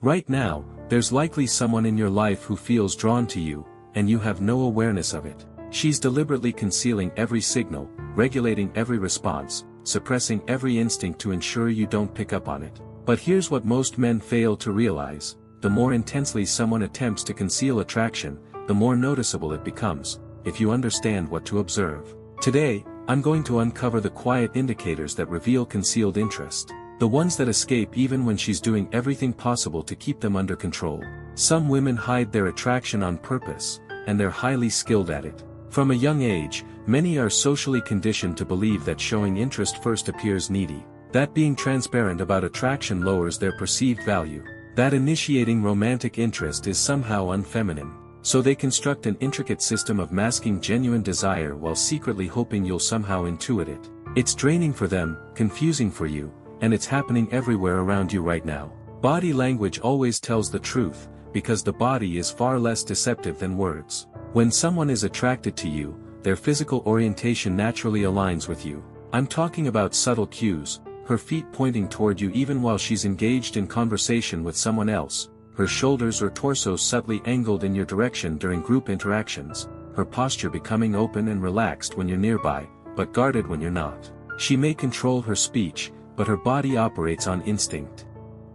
Right now, there's likely someone in your life who feels drawn to you, and you have no awareness of it. She's deliberately concealing every signal, regulating every response, suppressing every instinct to ensure you don't pick up on it. But here's what most men fail to realize: the more intensely someone attempts to conceal attraction, the more noticeable it becomes, if you understand what to observe. Today, I'm going to uncover the quiet indicators that reveal concealed interest. The ones that escape even when she's doing everything possible to keep them under control. Some women hide their attraction on purpose, and they're highly skilled at it. From a young age, many are socially conditioned to believe that showing interest first appears needy, that being transparent about attraction lowers their perceived value, that initiating romantic interest is somehow unfeminine. So they construct an intricate system of masking genuine desire while secretly hoping you'll somehow intuit it. It's draining for them, confusing for you, and it's happening everywhere around you right now. Body language always tells the truth, because the body is far less deceptive than words. When someone is attracted to you, their physical orientation naturally aligns with you. I'm talking about subtle cues: her feet pointing toward you even while she's engaged in conversation with someone else, her shoulders or torso subtly angled in your direction during group interactions, her posture becoming open and relaxed when you're nearby, but guarded when you're not. She may control her speech, but her body operates on instinct.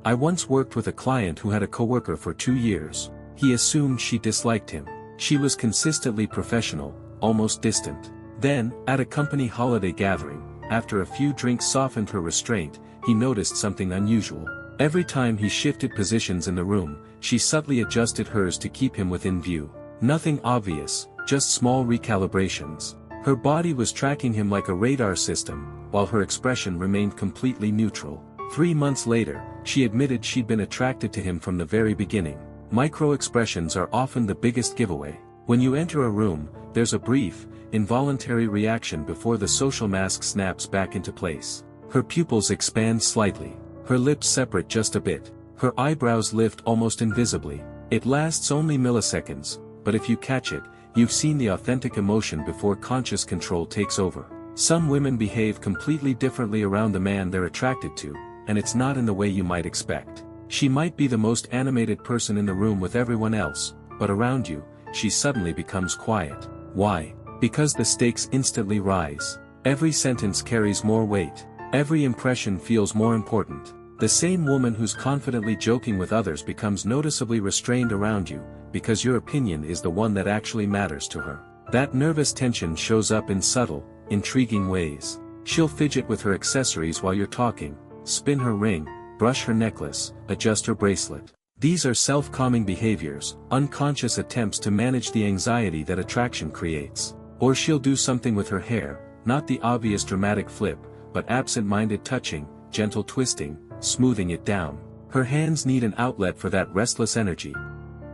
I once worked with a client who had a coworker for 2 years. He assumed she disliked him. She was consistently professional, almost distant. Then, at a company holiday gathering, after a few drinks softened her restraint, he noticed something unusual. Every time he shifted positions in the room, she subtly adjusted hers to keep him within view. Nothing obvious, just small recalibrations. Her body was tracking him like a radar system, while her expression remained completely neutral. 3 months later, she admitted she'd been attracted to him from the very beginning. Micro-expressions are often the biggest giveaway. When you enter a room, there's a brief, involuntary reaction before the social mask snaps back into place. Her pupils expand slightly. Her lips separate just a bit. Her eyebrows lift almost invisibly. It lasts only milliseconds, but if you catch it, you've seen the authentic emotion before conscious control takes over. Some women behave completely differently around the man they're attracted to, and it's not in the way you might expect. She might be the most animated person in the room with everyone else, but around you, she suddenly becomes quiet. Why? Because the stakes instantly rise. Every sentence carries more weight. Every impression feels more important. The same woman who's confidently joking with others becomes noticeably restrained around you, because your opinion is the one that actually matters to her. That nervous tension shows up in subtle, intriguing ways. She'll fidget with her accessories while you're talking, spin her ring, brush her necklace, adjust her bracelet. These are self-calming behaviors, unconscious attempts to manage the anxiety that attraction creates. Or she'll do something with her hair, not the obvious dramatic flip, but absent-minded touching, gentle twisting, smoothing it down. Her hands need an outlet for that restless energy.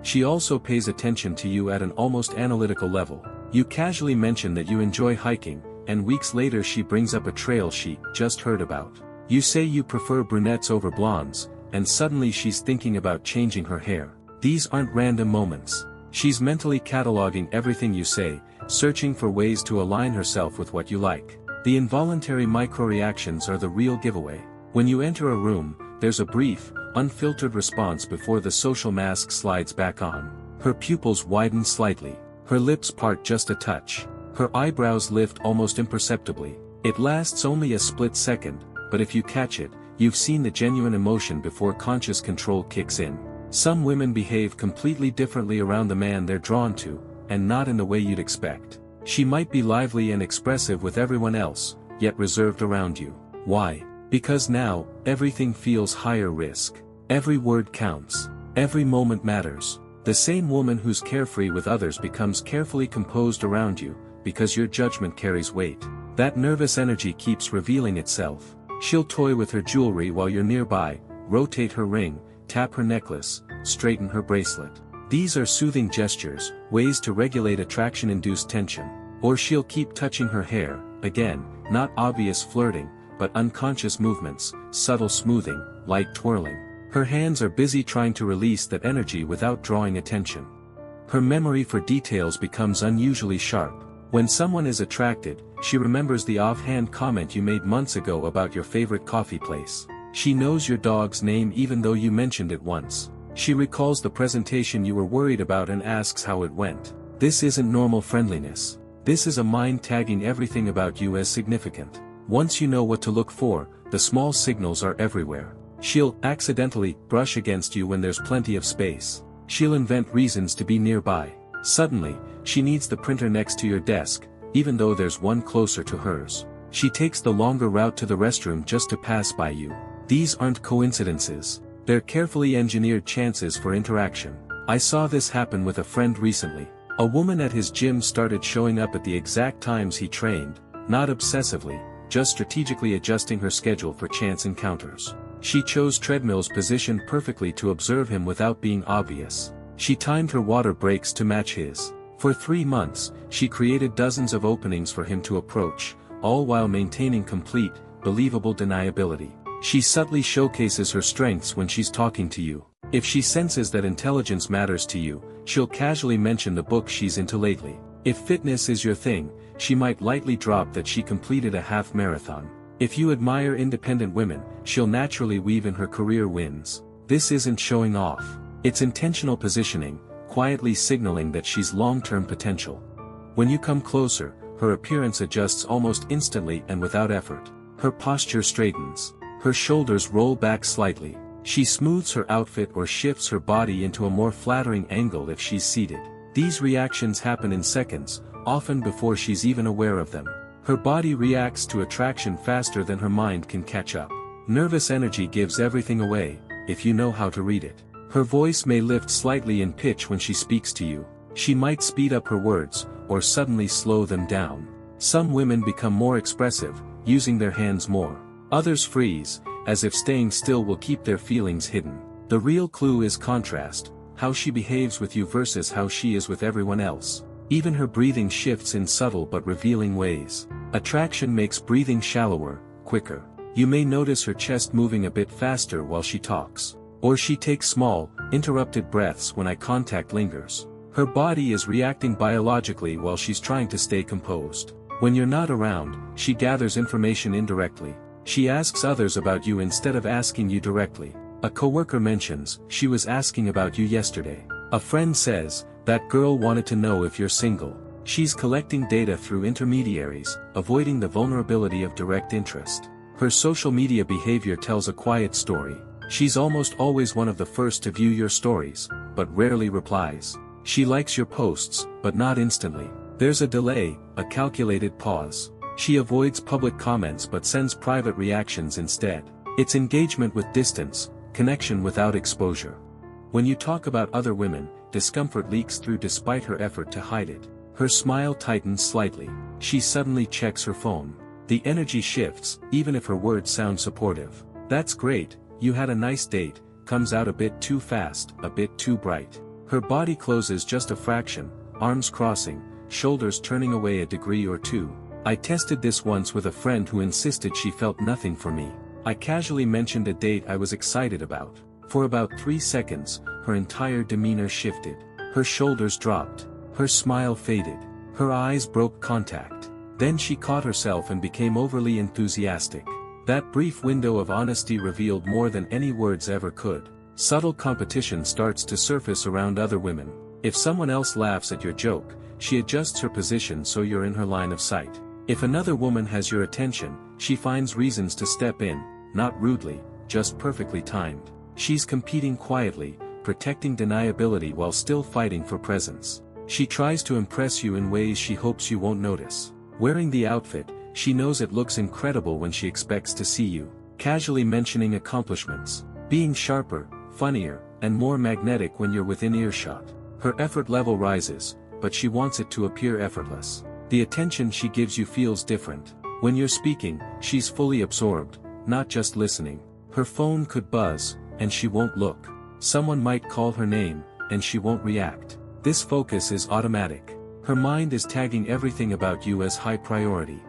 She also pays attention to you at an almost analytical level. You casually mention that you enjoy hiking, and weeks later she brings up a trail she just heard about. You say you prefer brunettes over blondes, and suddenly she's thinking about changing her hair. These aren't random moments. She's mentally cataloging everything you say, searching for ways to align herself with what you like. The involuntary micro-reactions are the real giveaway. When you enter a room, there's a brief, unfiltered response before the social mask slides back on. Her pupils widen slightly. Her lips part just a touch. Her eyebrows lift almost imperceptibly. It lasts only a split second, but if you catch it, you've seen the genuine emotion before conscious control kicks in. Some women behave completely differently around the man they're drawn to, and not in the way you'd expect. She might be lively and expressive with everyone else, yet reserved around you. Why? Because now, everything feels higher risk. Every word counts. Every moment matters. The same woman who's carefree with others becomes carefully composed around you, because your judgment carries weight. That nervous energy keeps revealing itself. She'll toy with her jewelry while you're nearby, rotate her ring, tap her necklace, straighten her bracelet. These are soothing gestures, ways to regulate attraction-induced tension. Or she'll keep touching her hair, again, not obvious flirting, but unconscious movements, subtle smoothing, light twirling. Her hands are busy trying to release that energy without drawing attention. Her memory for details becomes unusually sharp. When someone is attracted, she remembers the offhand comment you made months ago about your favorite coffee place. She knows your dog's name even though you mentioned it once. She recalls the presentation you were worried about and asks how it went. This isn't normal friendliness. This is a mind tagging everything about you as significant. Once you know what to look for, the small signals are everywhere. She'll accidentally brush against you when there's plenty of space. She'll invent reasons to be nearby. Suddenly, she needs the printer next to your desk, even though there's one closer to hers. She takes the longer route to the restroom just to pass by you. These aren't coincidences. They're carefully engineered chances for interaction. I saw this happen with a friend recently. A woman at his gym started showing up at the exact times he trained, not obsessively, just strategically adjusting her schedule for chance encounters. She chose treadmills positioned perfectly to observe him without being obvious. She timed her water breaks to match his. For 3 months, she created dozens of openings for him to approach, all while maintaining complete, believable deniability. She subtly showcases her strengths when she's talking to you. If she senses that intelligence matters to you, she'll casually mention the book she's into lately. If fitness is your thing, she might lightly drop that she completed a half marathon. If you admire independent women, she'll naturally weave in her career wins. This isn't showing off. It's intentional positioning, quietly signaling that she's long-term potential. When you come closer, her appearance adjusts almost instantly and without effort. Her posture straightens. Her shoulders roll back slightly. She smooths her outfit or shifts her body into a more flattering angle if she's seated. These reactions happen in seconds, often before she's even aware of them. Her body reacts to attraction faster than her mind can catch up. Nervous energy gives everything away, if you know how to read it. Her voice may lift slightly in pitch when she speaks to you. She might speed up her words, or suddenly slow them down. Some women become more expressive, using their hands more. Others freeze, as if staying still will keep their feelings hidden. The real clue is contrast, how she behaves with you versus how she is with everyone else. Even her breathing shifts in subtle but revealing ways. Attraction makes breathing shallower, quicker. You may notice her chest moving a bit faster while she talks. Or she takes small, interrupted breaths when eye contact lingers. Her body is reacting biologically while she's trying to stay composed. When you're not around, she gathers information indirectly. She asks others about you instead of asking you directly. A coworker mentions, "She was asking about you yesterday." A friend says, "That girl wanted to know if you're single." She's collecting data through intermediaries, avoiding the vulnerability of direct interest. Her social media behavior tells a quiet story. She's almost always one of the first to view your stories, but rarely replies. She likes your posts, but not instantly. There's a delay, a calculated pause. She avoids public comments but sends private reactions instead. It's engagement with distance, connection without exposure. When you talk about other women, discomfort leaks through despite her effort to hide it. Her smile tightens slightly. She suddenly checks her phone. The energy shifts, even if her words sound supportive. "That's great, you had a nice date," comes out a bit too fast, a bit too bright. Her body closes just a fraction, arms crossing, shoulders turning away a degree or two. I tested this once with a friend who insisted she felt nothing for me. I casually mentioned a date I was excited about. For about 3 seconds, her entire demeanor shifted. Her shoulders dropped. Her smile faded. Her eyes broke contact. Then she caught herself and became overly enthusiastic. That brief window of honesty revealed more than any words ever could. Subtle competition starts to surface around other women. If someone else laughs at your joke, she adjusts her position so you're in her line of sight. If another woman has your attention, she finds reasons to step in, not rudely, just perfectly timed. She's competing quietly, protecting deniability while still fighting for presence. She tries to impress you in ways she hopes you won't notice. Wearing the outfit, she knows it looks incredible when she expects to see you. Casually mentioning accomplishments. Being sharper, funnier, and more magnetic when you're within earshot. Her effort level rises, but she wants it to appear effortless. The attention she gives you feels different. When you're speaking, she's fully absorbed, not just listening. Her phone could buzz, and she won't look. Someone might call her name, and she won't react. This focus is automatic. Her mind is tagging everything about you as high priority.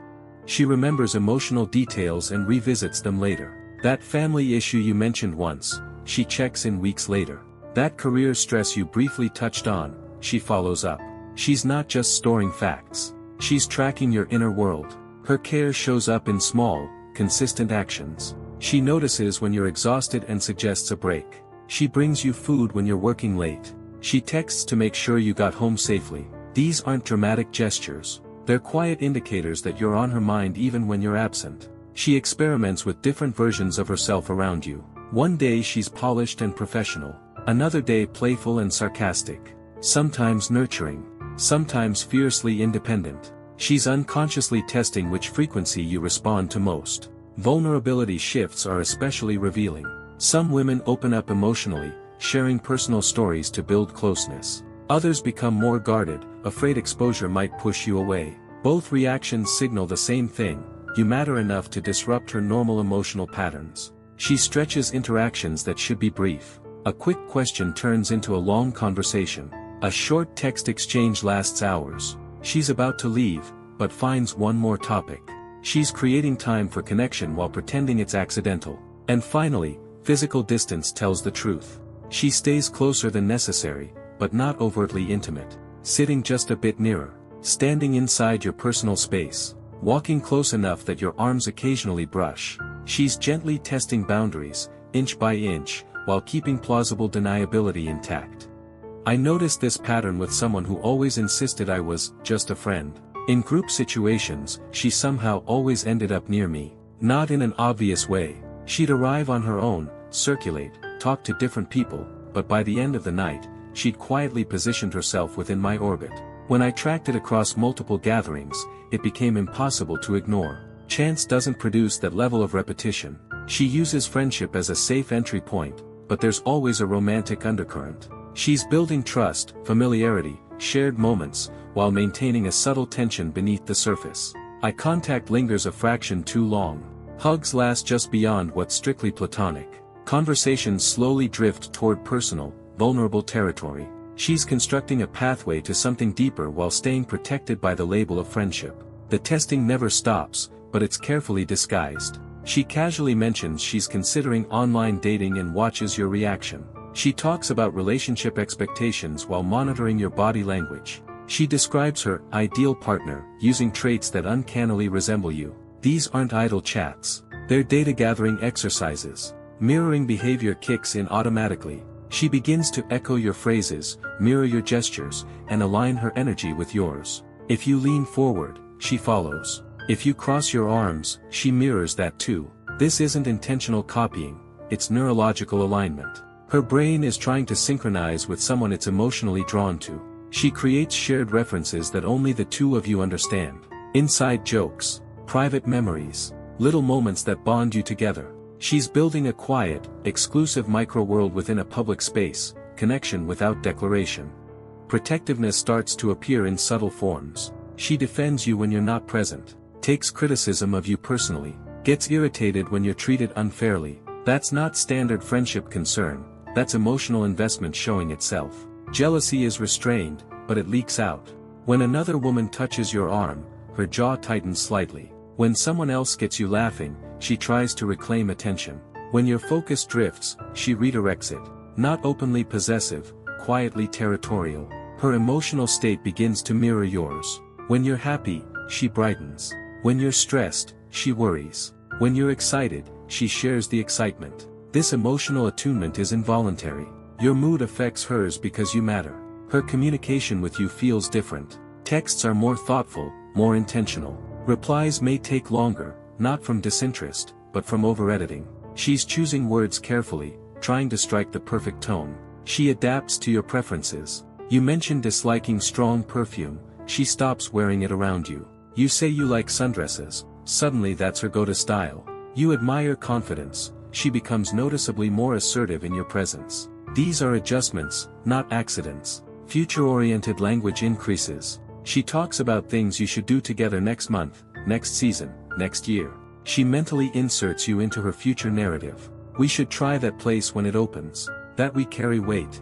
She remembers emotional details and revisits them later. That family issue you mentioned once, she checks in weeks later. That career stress you briefly touched on, she follows up. She's not just storing facts. She's tracking your inner world. Her care shows up in small, consistent actions. She notices when you're exhausted and suggests a break. She brings you food when you're working late. She texts to make sure you got home safely. These aren't dramatic gestures. They're quiet indicators that you're on her mind even when you're absent. She experiments with different versions of herself around you. One day she's polished and professional. Another day playful and sarcastic. Sometimes nurturing. Sometimes fiercely independent. She's unconsciously testing which frequency you respond to most. Vulnerability shifts are especially revealing. Some women open up emotionally, sharing personal stories to build closeness. Others become more guarded, afraid exposure might push you away. Both reactions signal the same thing: you matter enough to disrupt her normal emotional patterns. She stretches interactions that should be brief. A quick question turns into a long conversation. A short text exchange lasts hours. She's about to leave, but finds one more topic. She's creating time for connection while pretending it's accidental. And finally, physical distance tells the truth. She stays closer than necessary, but not overtly intimate. Sitting just a bit nearer. Standing inside your personal space. Walking close enough that your arms occasionally brush. She's gently testing boundaries, inch by inch, while keeping plausible deniability intact. I noticed this pattern with someone who always insisted I was just a friend. In group situations, she somehow always ended up near me. Not in an obvious way. She'd arrive on her own, circulate, talk to different people, but by the end of the night, she'd quietly positioned herself within my orbit. When I tracked it across multiple gatherings, it became impossible to ignore. Chance doesn't produce that level of repetition. She uses friendship as a safe entry point, but there's always a romantic undercurrent. She's building trust, familiarity, shared moments, while maintaining a subtle tension beneath the surface. Eye contact lingers a fraction too long. Hugs last just beyond what's strictly platonic. Conversations slowly drift toward personal, vulnerable territory. She's constructing a pathway to something deeper while staying protected by the label of friendship. The testing never stops, but it's carefully disguised. She casually mentions she's considering online dating and watches your reaction. She talks about relationship expectations while monitoring your body language. She describes her ideal partner, using traits that uncannily resemble you. These aren't idle chats. They're data-gathering exercises. Mirroring behavior kicks in automatically. She begins to echo your phrases, mirror your gestures, and align her energy with yours. If you lean forward, she follows. If you cross your arms, she mirrors that too. This isn't intentional copying, it's neurological alignment. Her brain is trying to synchronize with someone it's emotionally drawn to. She creates shared references that only the two of you understand. Inside jokes, private memories, little moments that bond you together. She's building a quiet, exclusive micro-world within a public space, connection without declaration. Protectiveness starts to appear in subtle forms. She defends you when you're not present, takes criticism of you personally, gets irritated when you're treated unfairly. That's not standard friendship concern, that's emotional investment showing itself. Jealousy is restrained, but it leaks out. When another woman touches your arm, her jaw tightens slightly. When someone else gets you laughing, she tries to reclaim attention. When your focus drifts, she redirects it. Not openly possessive, quietly territorial. Her emotional state begins to mirror yours. When you're happy, she brightens. When you're stressed, she worries. When you're excited, she shares the excitement. This emotional attunement is involuntary. Your mood affects hers because you matter. Her communication with you feels different. Texts are more thoughtful, more intentional. Replies may take longer, not from disinterest, but from over-editing. She's choosing words carefully, trying to strike the perfect tone. She adapts to your preferences. You mention disliking strong perfume, she stops wearing it around you. You say you like sundresses, suddenly that's her go-to style. You admire confidence, she becomes noticeably more assertive in your presence. These are adjustments, not accidents. Future-oriented language increases. She talks about things you should do together next month, next season, next year. She mentally inserts you into her future narrative. We should try that place when it opens. That we carry weight.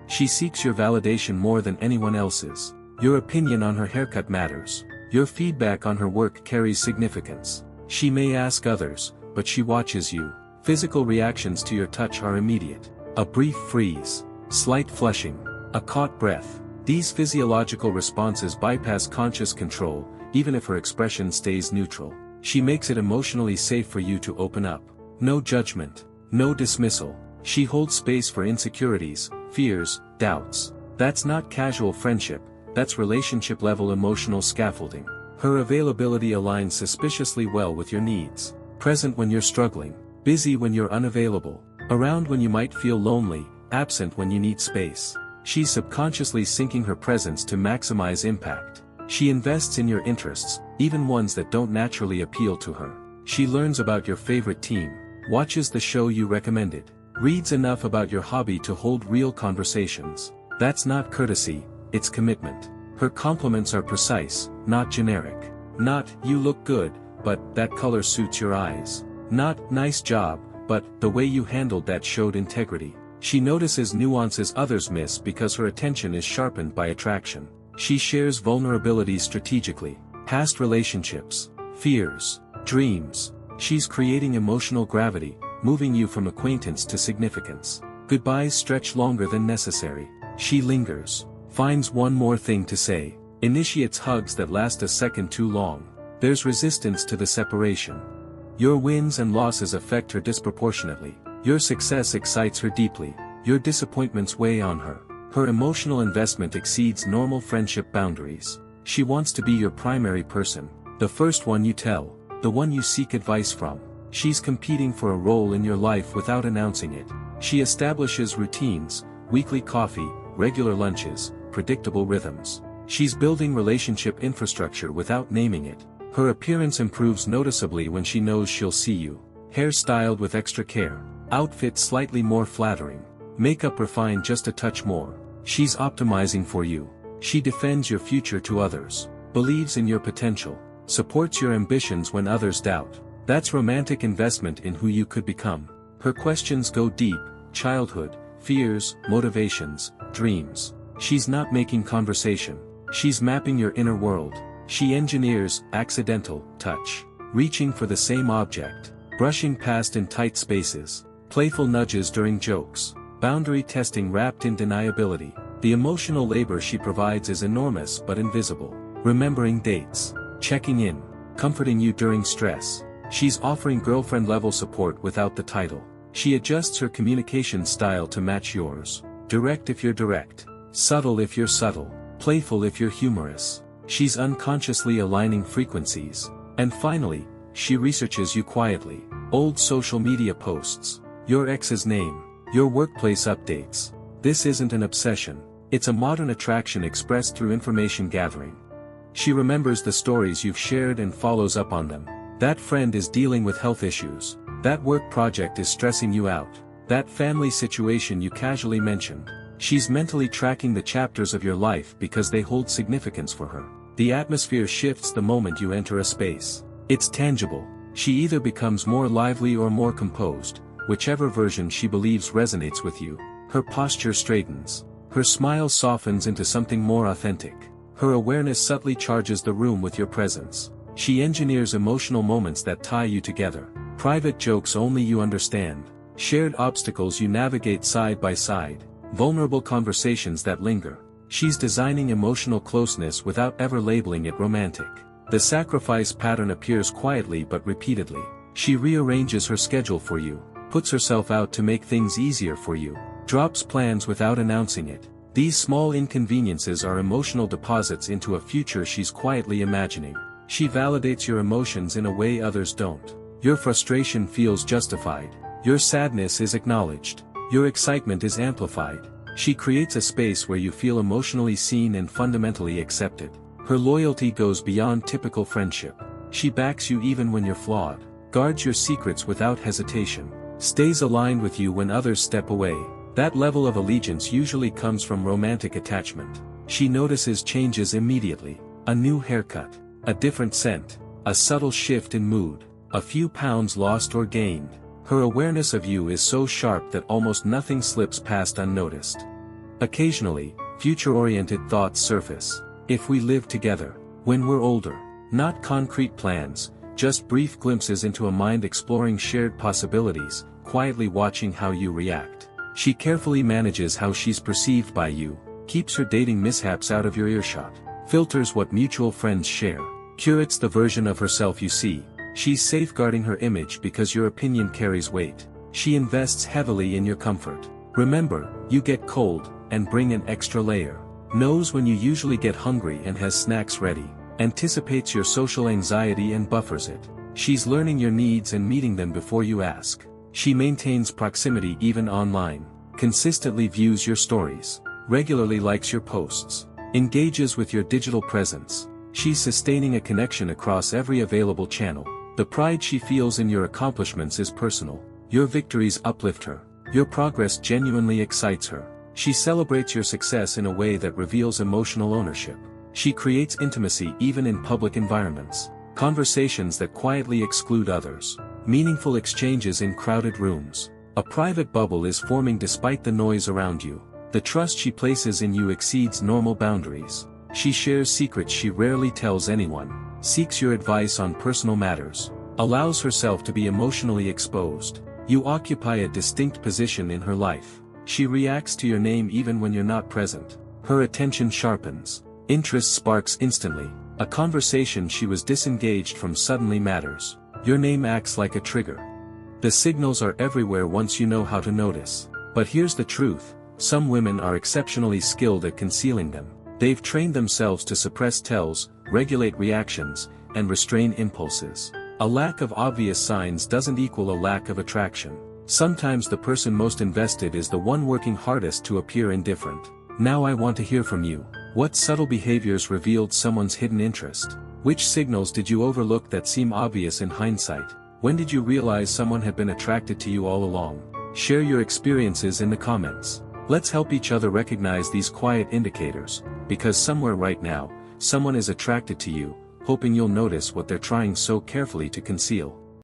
She seeks your validation more than anyone else's. Your opinion on her haircut matters. Your feedback on her work carries significance. She may ask others, but she watches you. Physical reactions to your touch are immediate. A brief freeze, slight flushing, a caught breath. These physiological responses bypass conscious control, even if her expression stays neutral. She makes it emotionally safe for you to open up. No judgment, no dismissal. She holds space for insecurities, fears, doubts. That's not casual friendship, that's relationship-level emotional scaffolding. Her availability aligns suspiciously well with your needs. Present when you're struggling, busy when you're unavailable, around when you might feel lonely, absent when you need space. She's subconsciously syncing her presence to maximize impact. She invests in your interests, even ones that don't naturally appeal to her. She learns about your favorite team, watches the show you recommended, reads enough about your hobby to hold real conversations. That's not courtesy, it's commitment. Her compliments are precise, not generic. Not, you look good, but that color suits your eyes. Not, nice job, but the way you handled that showed integrity. She notices nuances others miss because her attention is sharpened by attraction. She shares vulnerabilities strategically. Past relationships, fears, dreams. She's creating emotional gravity, moving you from acquaintance to significance. Goodbyes stretch longer than necessary. She lingers, finds one more thing to say, initiates hugs that last a second too long. There's resistance to the separation. Your wins and losses affect her disproportionately. Your success excites her deeply. Your disappointments weigh on her. Her emotional investment exceeds normal friendship boundaries. She wants to be your primary person, the first one you tell, the one you seek advice from. She's competing for a role in your life without announcing it. She establishes routines, weekly coffee, regular lunches, predictable rhythms. She's building relationship infrastructure without naming it. Her appearance improves noticeably when she knows she'll see you. Hair styled with extra care. Outfit slightly more flattering. Makeup refined just a touch more. She's optimizing for you. She defends your future to others. Believes in your potential. Supports your ambitions when others doubt. That's romantic investment in who you could become. Her questions go deep, childhood, fears, motivations, dreams. She's not making conversation. She's mapping your inner world. She engineers accidental touch. Reaching for the same object. Brushing past in tight spaces. Playful nudges during jokes. Boundary testing wrapped in deniability. The emotional labor she provides is enormous but invisible. Remembering dates. Checking in. Comforting you during stress. She's offering girlfriend-level support without the title. She adjusts her communication style to match yours. Direct if you're direct. Subtle if you're subtle. Playful if you're humorous. She's unconsciously aligning frequencies. And finally, she researches you quietly. Old social media posts. Your ex's name. Your workplace updates. This isn't an obsession. It's a modern attraction expressed through information gathering. She remembers the stories you've shared and follows up on them. That friend is dealing with health issues. That work project is stressing you out. That family situation you casually mentioned. She's mentally tracking the chapters of your life because they hold significance for her. The atmosphere shifts the moment you enter a space. It's tangible. She either becomes more lively or more composed, whichever version she believes resonates with you. Her posture straightens. Her smile softens into something more authentic. Her awareness subtly charges the room with your presence. She engineers emotional moments that tie you together. Private jokes only you understand. Shared obstacles you navigate side by side. Vulnerable conversations that linger. She's designing emotional closeness without ever labeling it romantic. The sacrifice pattern appears quietly but repeatedly. She rearranges her schedule for you. Puts herself out to make things easier for you. Drops plans without announcing it. These small inconveniences are emotional deposits into a future she's quietly imagining. She validates your emotions in a way others don't. Your frustration feels justified. Your sadness is acknowledged. Your excitement is amplified. She creates a space where you feel emotionally seen and fundamentally accepted. Her loyalty goes beyond typical friendship. She backs you even when you're flawed. Guards your secrets without hesitation. Stays aligned with you when others step away. That level of allegiance usually comes from romantic attachment. She notices changes immediately. A new haircut. A different scent. A subtle shift in mood. A few pounds lost or gained. Her awareness of you is so sharp that almost nothing slips past unnoticed. Occasionally, future-oriented thoughts surface. If we live together. When we're older. Not concrete plans, just brief glimpses into a mind exploring shared possibilities, quietly watching how you react. She carefully manages how she's perceived by you, keeps her dating mishaps out of your earshot, filters what mutual friends share, curates the version of herself you see. She's safeguarding her image because your opinion carries weight. She invests heavily in your comfort. Remember, you get cold, and bring an extra layer. Knows when you usually get hungry and has snacks ready. Anticipates your social anxiety and buffers it. She's learning your needs and meeting them before you ask. She maintains proximity even online. Consistently views your stories. Regularly likes your posts. Engages with your digital presence. She's sustaining a connection across every available channel. The pride she feels in your accomplishments is personal. Your victories uplift her. Your progress genuinely excites her. She celebrates your success in a way that reveals emotional ownership. She creates intimacy even in public environments. Conversations that quietly exclude others. Meaningful exchanges in crowded rooms. A private bubble is forming despite the noise around you. The trust she places in you exceeds normal boundaries. She shares secrets she rarely tells anyone. Seeks your advice on personal matters. Allows herself to be emotionally exposed. You occupy a distinct position in her life. She reacts to your name even when you're not present. Her attention sharpens. Interest sparks instantly. A conversation she was disengaged from suddenly matters. Your name acts like a trigger. The signals are everywhere once you know how to notice. But here's the truth, some women are exceptionally skilled at concealing them. They've trained themselves to suppress tells, regulate reactions, and restrain impulses. A lack of obvious signs doesn't equal a lack of attraction. Sometimes the person most invested is the one working hardest to appear indifferent. Now I want to hear from you. What subtle behaviors revealed someone's hidden interest? Which signals did you overlook that seem obvious in hindsight? When did you realize someone had been attracted to you all along? Share your experiences in the comments. Let's help each other recognize these quiet indicators, because somewhere right now, someone is attracted to you, hoping you'll notice what they're trying so carefully to conceal.